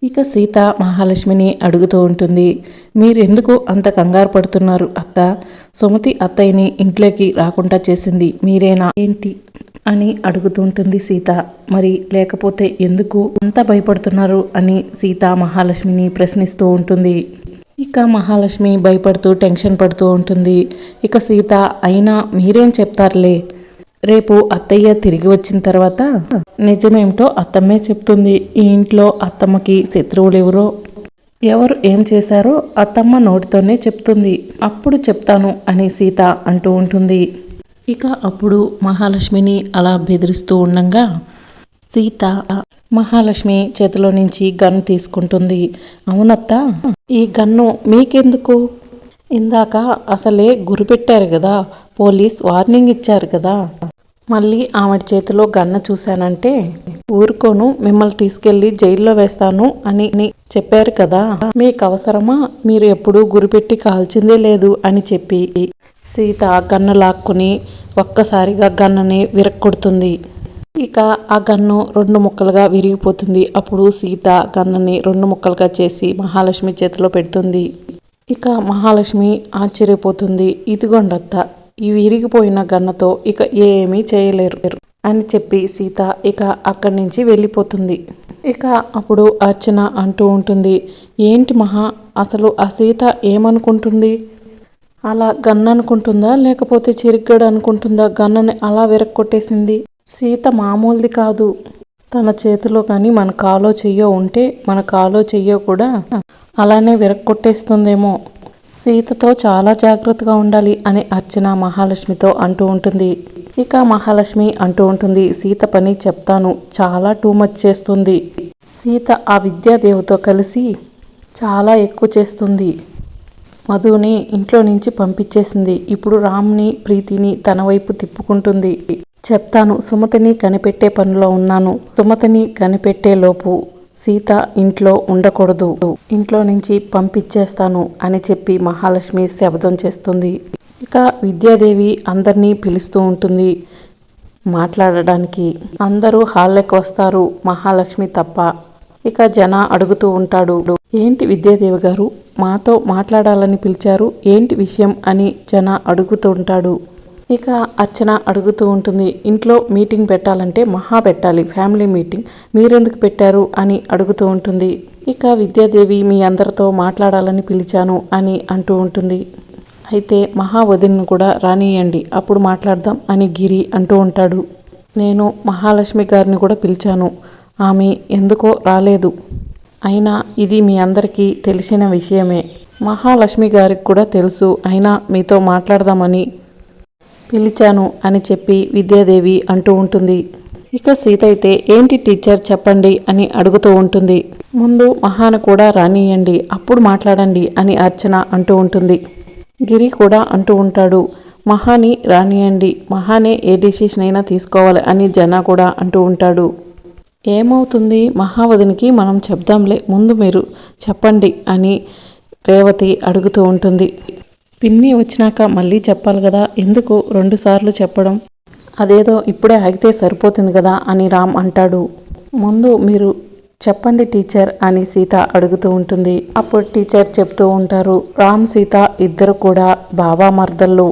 ఇక సీత మహాలక్ష్మిని అడుగుతూ ఉంటుంది, మీరెందుకు అంత కంగారు పడుతున్నారు అత్త? సుమతి అత్తయ్యని ఇంట్లోకి రాకుండా చేసింది మీరేనా ఏంటి అని అడుగుతూ ఉంటుంది సీత. మరి లేకపోతే ఎందుకు అంత భయపడుతున్నారు అని సీత మహాలక్ష్మిని ప్రశ్నిస్తూ ఉంటుంది. ఇక మహాలక్ష్మి భయపడుతూ టెన్షన్ పడుతూ ఉంటుంది. ఇక సీత, అయినా మీరేం చెప్తారులే, రేపు అత్తయ్య తిరిగి వచ్చిన తర్వాత నిజమేమిటో అత్తమ్మే చెప్తుంది. ఈ ఇంట్లో అత్తమ్మకి శత్రువులు ఎవరు ఏం చేశారో అత్తమ్మ నోటితోనే చెప్తుంది, అప్పుడు చెప్తాను అని సీత అంటూ ఉంటుంది. ఇక అప్పుడు మహాలక్ష్మిని అలా బెదిరిస్తూ ఉండగా సీత మహాలక్ష్మి చేతిలో నుంచి గన్ను తీసుకుంటుంది. అవునత్తా, ఈ గన్ను మీకెందుకు? ఇందాక అసలే గురిపెట్టారు కదా, పోలీస్ వార్నింగ్ ఇచ్చారు కదా, మళ్ళీ ఆవిడ చేతిలో గన్ను చూశానంటే ఊరుకోను, మిమ్మల్ని తీసుకెళ్లి జైల్లో వేస్తాను అని చెప్పారు కదా, మీకు అవసరమా? మీరు ఎప్పుడూ గురిపెట్టి కాల్చిందే లేదు అని చెప్పి సీత గన్ను లాక్కుని ఒక్కసారిగా గన్నుని విరక్కొడుతుంది. ఇక ఆ గన్ను 2 ముక్కలుగా విరిగిపోతుంది. అప్పుడు సీత గన్నుని 2 ముక్కలుగా చేసి మహాలక్ష్మి చేతిలో పెడుతుంది. ఇక మహాలక్ష్మి ఆశ్చర్యపోతుంది. ఇదిగోండత్త, ఈ విరిగిపోయిన గన్నతో ఇక ఏమీ చేయలేరు అని చెప్పి సీత ఇక అక్కడి నుంచి వెళ్ళిపోతుంది. ఇక అప్పుడు అర్చన అంటూ ఉంటుంది, ఏంటి మహా, అసలు ఆ సీత ఏమనుకుంటుంది? అలా గన్ను అనుకుంటుందా లేకపోతే చిరిగ్గడ అనుకుంటుందా గన్నని అలా విరక్కొట్టేసింది? సీత మామూలుది కాదు. తన చేతిలో కానీ మన కాలో చెయ్యో ఉంటే మన కాలో చెయ్యో కూడా అలానే విరక్కొట్టేస్తుందేమో. సీతతో చాలా జాగ్రత్తగా ఉండాలి అని అర్చన మహాలక్ష్మితో అంటూ ఉంటుంది. ఇక మహాలక్ష్మి అంటూ ఉంటుంది, సీత పని చెప్తాను, చాలా టూ మచ్ చేస్తుంది. సీత ఆ విద్యాదేవితో కలిసి చాలా ఎక్కువ చేస్తుంది. మధుని ఇంట్లో నుంచి పంపించేసింది. ఇప్పుడు రామ్ని ప్రీతిని తన వైపు తిప్పుకుంటుంది. చెప్తాను, సుమతిని కనిపెట్టే పనిలో ఉన్నాను. సుమతిని కనిపెట్టే లోపు సీత ఇంట్లో ఉండకూడదు, ఇంట్లో నుంచి పంపించేస్తాను అని చెప్పి మహాలక్ష్మి శబ్దం చేస్తుంది. ఇక విద్యాదేవి అందరినీ పిలుస్తూ ఉంటుంది మాట్లాడడానికి. అందరూ హాల్లోకి వస్తారు, మహాలక్ష్మి తప్ప. ఇక జన అడుగుతూ ఉంటాడు, ఏంటి విద్యాదేవి గారు మాతో మాట్లాడాలని పిలిచారు, ఏంటి విషయం అని జన అడుగుతూ ఉంటాడు. ఇక అర్చన అడుగుతూ ఉంటుంది, ఇంట్లో మీటింగ్ పెట్టాలంటే మహా పెట్టాలి, ఫ్యామిలీ మీటింగ్, మీరెందుకు పెట్టారు అని అడుగుతూ ఉంటుంది. ఇక విద్యాదేవి మీ అందరితో మాట్లాడాలని పిలిచాను అని అంటూ ఉంటుంది. అయితే మహా వదినను కూడా రానియండి, అప్పుడు మాట్లాడదాం అని గిరి అంటూ ఉంటాడు. నేను మహాలక్ష్మి గారిని కూడా పిలిచాను, ఆమె ఎందుకో రాలేదు. అయినా ఇది మీ అందరికీ తెలిసిన విషయమే, మహాలక్ష్మి గారికి కూడా తెలుసు, అయినా మీతో మాట్లాడదామని పిలిచాను అని చెప్పి విద్యాదేవి అంటూ ఉంటుంది. ఇక సీత అయితే ఏంటి టీచర్ చెప్పండి అని అడుగుతూ ఉంటుంది. ముందు మహాను కూడా రానియండి, అప్పుడు మాట్లాడండి అని అర్చన అంటూ ఉంటుంది. గిరి కూడా అంటూ ఉంటాడు, మహాని రానియండి, మహానే ఏ డెసిషన్ అయినా తీసుకోవాలి అని జన కూడా అంటూ ఉంటాడు. ఏమవుతుంది, మహావదినికి మనం చెప్దాంలే, ముందు మీరు చెప్పండి అని రేవతి అడుగుతూ ఉంటుంది. పిన్ని వచ్చినాక మళ్ళీ చెప్పాలి కదా, ఎందుకు 2 సార్లు చెప్పడం, అదేదో ఇప్పుడే ఆగితే సరిపోతుంది కదా అని రామ్ అంటాడు. ముందు మీరు చెప్పండి టీచర్ అని సీత అడుగుతూ ఉంటుంది. అప్పుడు టీచర్ చెప్తూ ఉంటారు, రామ్ సీత ఇద్దరు కూడా బావా మర్దళ్ళు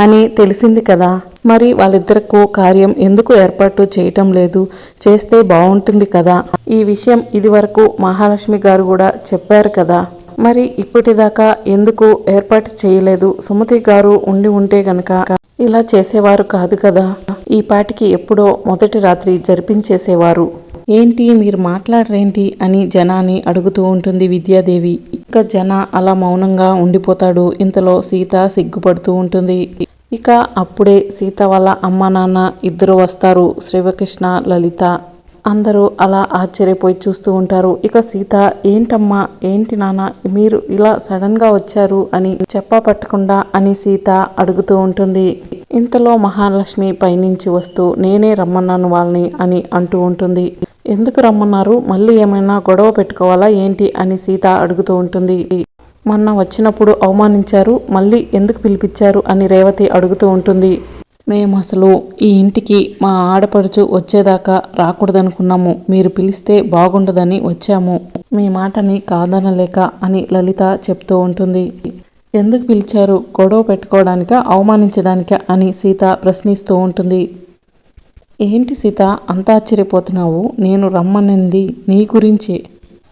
అని తెలిసింది కదా, మరి వాళ్ళిద్దరికూ కార్యం ఎందుకు ఏర్పాటు చేయటం లేదు, చేస్తే బాగుంటుంది కదా, ఈ విషయం ఇదివరకు మహాలక్ష్మి గారు కూడా చెప్పారు కదా, మరి ఇప్పటిదాకా ఎందుకు ఏర్పాటు చేయలేదు, సుమతి గారు ఉండి ఉంటే గనక ఇలా చేసేవారు కాదు కదా, ఈ పాటికి ఎప్పుడో మొదటి రాత్రి జరిపించేసేవారు, ఏంటి మీరు మాట్లాడరేంటి అని జనాని అడుగుతూ ఉంటుంది విద్యాదేవి. ఇక జన అలా మౌనంగా ఉండిపోతాడు. ఇంతలో సీత సిగ్గుపడుతూ ఉంటుంది. ఇక అప్పుడే సీత వాళ్ళ అమ్మ నాన్న ఇద్దరు వస్తారు, శ్రీవకృష్ణ లలిత. అందరూ అలా ఆశ్చర్యపోయి చూస్తూ ఉంటారు. ఇక సీత, ఏంటమ్మా, ఏంటి నాన్న మీరు ఇలా సడన్గా వచ్చారు అని చెప్పపట్టకుండా అని సీత అడుగుతూ ఉంటుంది. ఇంతలో మహాలక్ష్మి పైనుంచి వస్తూ నేనే రమ్మన్నాను వాళ్ళని అని అంటూ ఉంటుంది. ఎందుకు రమ్మన్నారు, మళ్ళీ ఏమైనా గొడవ పెట్టుకోవాలా ఏంటి అని సీత అడుగుతూ ఉంటుంది. మొన్న వచ్చినప్పుడు అవమానించారు, మళ్ళీ ఎందుకు పిలిపించారు అని రేవతి అడుగుతూ ఉంటుంది. మేము అసలు ఈ ఇంటికి మా ఆడపడుచు వచ్చేదాకా రాకూడదనుకున్నాము. మీరు పిలిస్తే బాగుండదని వచ్చాము. మీ మాటని కాదనలేక అని లలిత చెప్తూ ఉంటుంది. ఎందుకు పిలిచారు? గొడవ పెట్టుకోవడానికా, అవమానించడానికా అని సీత ప్రశ్నిస్తూ ఉంటుంది. ఏంటి సీత అంత ఆశ్చర్యపోతున్నావు? నేను రమ్మనింది నీ గురించి.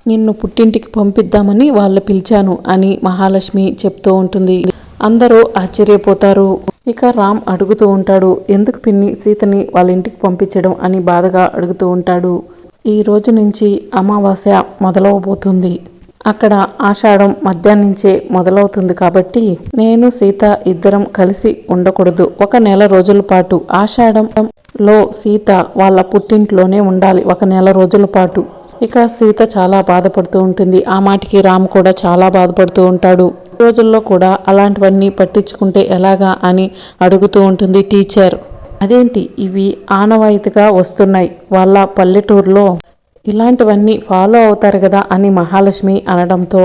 నిన్ను పుట్టింటికి పంపిద్దామని వాళ్ళు పిలిచాను అని మహాలక్ష్మి చెప్తూ ఉంటుంది. అందరూ ఆశ్చర్యపోతారు. ఇక రామ్ అడుగుతూ ఉంటాడు, ఎందుకు పిన్ని సీతని వాళ్ళ ఇంటికి పంపించడం అని బాధగా అడుగుతూ ఉంటాడు. ఈ రోజు నుంచి అమావాస్య మొదలవబోతుంది. అక్కడ ఆషాఢం మధ్యాహ్నించే మొదలవుతుంది కాబట్టి నేను సీత ఇద్దరం కలిసి ఉండకూడదు. ఒక నెల రోజుల పాటు ఆషాఢంలో సీత వాళ్ళ పుట్టింట్లోనే ఉండాలి. ఒక నెల రోజుల పాటు. ఇక సీత చాలా బాధపడుతూ ఉంటుంది. ఆ మాటికి రామ్ కూడా చాలా బాధపడుతూ ఉంటాడు. రోజుల్లో కూడా అలాంటివన్నీ పట్టించుకుంటే ఎలాగా అని అడుగుతూ ఉంటుంది టీచర్. అదేంటి ఇవి ఆనవాయితీగా వస్తున్నాయి వాళ్ళ పల్లెటూరులో, ఇలాంటివన్నీ ఫాలో అవుతారు కదా అని మహాలక్ష్మి అనడంతో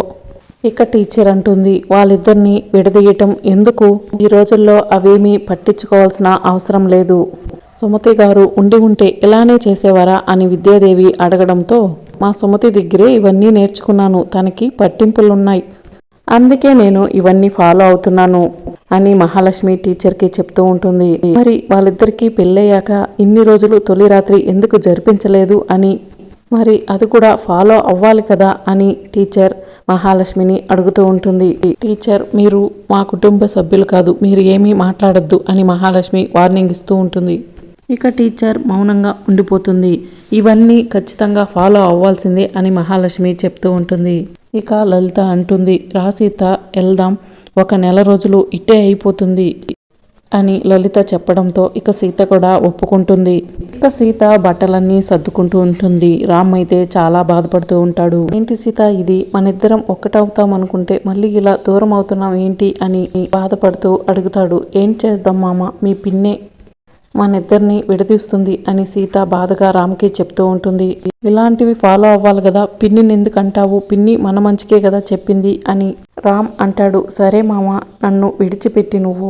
ఇక టీచర్ అంటుంది, వాళ్ళిద్దరిని విడదీయటం ఎందుకు? ఈ రోజుల్లో అవేమీ పట్టించుకోవాల్సిన అవసరం లేదు. సుమతి గారు ఉండి ఉంటే ఇలానే చేసేవారా అని విద్యాదేవి అడగడంతో మా సుమతి దగ్గరే ఇవన్నీ నేర్చుకున్నాను. తనకి పట్టింపులున్నాయి. అందుకే నేను ఇవన్నీ ఫాలో అవుతున్నాను అని మహాలక్ష్మి టీచర్కి చెప్తూ ఉంటుంది. మరి వాళ్ళిద్దరికీ పెళ్ళయ్యాక ఇన్ని రోజులు తొలి రాత్రి ఎందుకు జరిపించలేదు అని, మరి అది కూడా ఫాలో అవ్వాలి కదా అని టీచర్ మహాలక్ష్మిని అడుగుతూ ఉంటుంది. టీచర్ మీరు మా కుటుంబ సభ్యులు కాదు, మీరు ఏమీ మాట్లాడొద్దు అని మహాలక్ష్మి వార్నింగ్ ఇస్తూ ఉంటుంది. ఇక టీచర్ మౌనంగా ఉండిపోతుంది. ఇవన్నీ ఖచ్చితంగా ఫాలో అవ్వాల్సిందే అని మహాలక్ష్మి చెప్తూ ఉంటుంది. ఇక లలిత అంటుంది, రా సీత వెళ్దాం, ఒక నెల రోజులు ఇట్టే అయిపోతుంది అని లలిత చెప్పడంతో ఇక సీత కూడా ఒప్పుకుంటుంది. ఇక సీత బట్టలన్నీ సర్దుకుంటూ ఉంటుంది. రామ్ అయితే చాలా బాధపడుతూ ఉంటాడు. ఏంటి సీత ఇది, మనిద్దరం ఒక్కటవుతాం అనుకుంటే మళ్ళీ ఇలా దూరం అవుతున్నాం ఏంటి అని బాధపడుతూ అడుగుతాడు. ఏం చేద్దాం మామ, మీ పిన్నే మనిద్దరిని విడదీస్తుంది అని సీత బాధగా రామ్కి చెప్తూ ఉంటుంది. ఇలాంటివి ఫాలో అవ్వాలి కదా, పిన్నిని ఎందుకు అంటావు? పిన్ని మన మంచికే కదా చెప్పింది అని రామ్ అంటాడు. సరే మామ, నన్ను విడిచిపెట్టి నువ్వు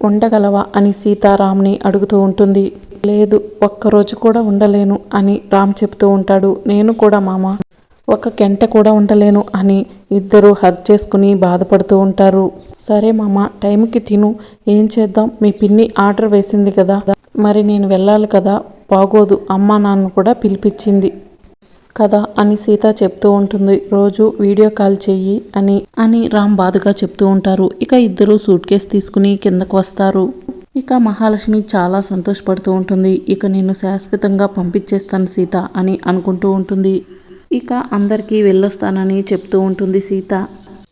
ఉండగలవా అని సీత రామ్ని అడుగుతూ ఉంటుంది. లేదు, ఒక్కరోజు కూడా ఉండలేను అని రామ్ చెప్తూ ఉంటాడు. నేను కూడా మామ, ఒక గంట కూడా ఉండలేను అని ఇద్దరు హగ్ చేసుకుని బాధపడుతూ ఉంటారు. సరే మామ, టైంకి తిను. ఏం చేద్దాం, మీ పిన్ని ఆర్డర్ వేసింది కదా, మరి నేను వెళ్ళాలి కదా, బాగోదు, అమ్మా నాన్న కూడా పిలిపించింది కదా అని సీత చెప్తూ ఉంటుంది. రోజు వీడియో కాల్ చెయ్యి అని రామ్ బాధగా చెప్తూ ఉంటారు. ఇక ఇద్దరు సూట్ కేసు తీసుకుని కిందకు వస్తారు. ఇక మహాలక్ష్మి చాలా సంతోషపడుతూ ఉంటుంది. ఇక నేను శాశ్వతంగా పంపించేస్తాను సీత అని అనుకుంటూ ఉంటుంది. ఇక అందరికీ వెళ్ళొస్తానని చెప్తూ ఉంటుంది సీత.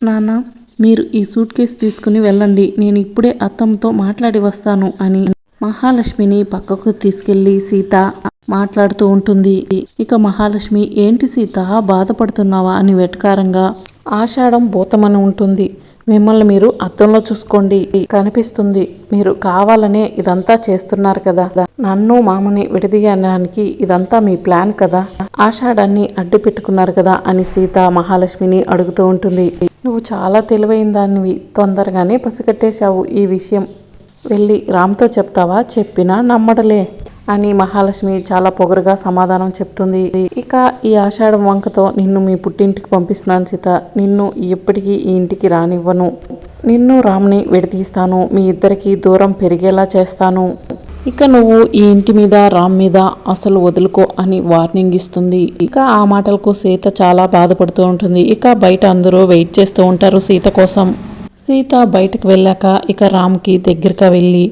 నాన్న, మీరు ఈ సూట్ కేసు తీసుకుని వెళ్ళండి, నేను ఇప్పుడే అత్తమ్మతో మాట్లాడి వస్తాను అని మహాలక్ష్మిని పక్కకు తీసుకెళ్లి సీత మాట్లాడుతూ ఉంటుంది. ఇక మహాలక్ష్మి, ఏంటి సీత బాధపడుతున్నావా అని వెటకారంగా, ఆషాఢం భూతమని ఉంటుంది, మిమ్మల్ని మీరు అద్దంలో చూసుకోండి, కనిపిస్తుంది, మీరు కావాలనే ఇదంతా చేస్తున్నారు కదా, నన్ను మామని విడదీయడానికి ఇదంతా మీ ప్లాన్ కదా, ఆషాఢాన్ని అడ్డు పెట్టుకున్నారు కదా అని సీత మహాలక్ష్మిని అడుగుతూ ఉంటుంది. నువ్వు చాలా తెలివైన దానివి, తొందరగానే పసిగట్టేశావు ఈ విషయం, వెళ్ళి రామ్తో చెప్తావా? చెప్పినా నమ్మడలే అని మహాలక్ష్మి చాలా పొగరుగా సమాధానం చెప్తుంది. ఇక ఈ ఆషాఢం వంకతో నిన్ను మీ పుట్టింటికి పంపిస్తున్నాను సీత, నిన్ను ఎప్పటికీ ఈ ఇంటికి రానివ్వను, నిన్ను రామ్ని విడదీస్తాను, మీ ఇద్దరికి దూరం పెరిగేలా చేస్తాను, ఇక నువ్వు ఈ ఇంటి మీద రామ్ మీద అసలు వదులుకో అని వార్నింగ్ ఇస్తుంది. ఇక ఆ మాటలకు సీత చాలా బాధపడుతూ ఉంటుంది. ఇక బయట అందరూ వెయిట్ చేస్తూ ఉంటారు సీత కోసం. సీత బయటకు వెళ్ళాక ఇక రామ్కి దగ్గరగా వెళ్ళి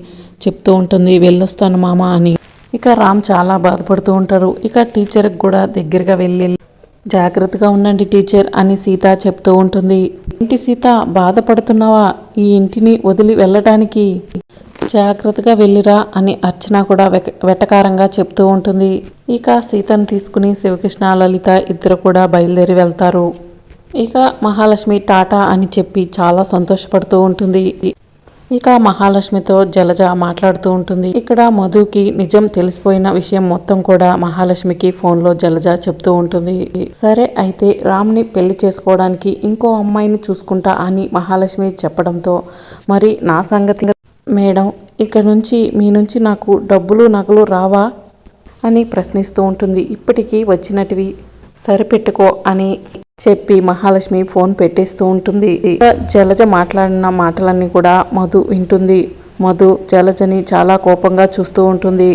చెప్తూ ఉంటుంది, వెళ్ళొస్తాను మామ అని. ఇక రామ్ చాలా బాధపడుతూ ఉంటారు. ఇక టీచర్కి కూడా దగ్గరగా వెళ్ళి, జాగ్రత్తగా ఉండండి టీచర్ అని సీత చెప్తూ ఉంటుంది. ఏంటి సీత బాధపడుతున్నావా? ఈ ఇంటిని వదిలి వెళ్ళటానికి జాగ్రత్తగా వెళ్ళిరా అని అర్చన కూడా వెటకారంగా చెప్తూ ఉంటుంది. ఇక సీతను తీసుకుని శివకృష్ణ లలిత ఇద్దరు కూడా బయలుదేరి వెళ్తారు. ఇక మహాలక్ష్మి టాటా అని చెప్పి చాలా సంతోషపడుతూ ఉంటుంది. ఇక మహాలక్ష్మితో జలజ మాట్లాడుతూ ఉంటుంది. ఇక్కడ మధుకి నిజం తెలిసిపోయిన విషయం మొత్తం కూడా మహాలక్ష్మికి ఫోన్లో జలజ చెప్తూ ఉంటుంది. సరే అయితే రామ్ని పెళ్లి చేసుకోవడానికి ఇంకో అమ్మాయిని చూసుకుంటా అని మహాలక్ష్మి చెప్పడంతో మరి నా సంగతి మేడం, ఇక నుంచి మీ నుంచి నాకు డబ్బులు నగలు రావా అని ప్రశ్నిస్తూ ఉంటుంది. ఇప్పటికీ వచ్చినటివి సరిపెట్టుకో అని చెప్పి మహాలక్ష్మి ఫోన్ పెట్టేస్తూ ఉంటుంది. జలజ మాట్లాడిన మాటలన్నీ కూడా మధు వింటుంది. మధు జలజని చాలా కోపంగా చూస్తూ ఉంటుంది.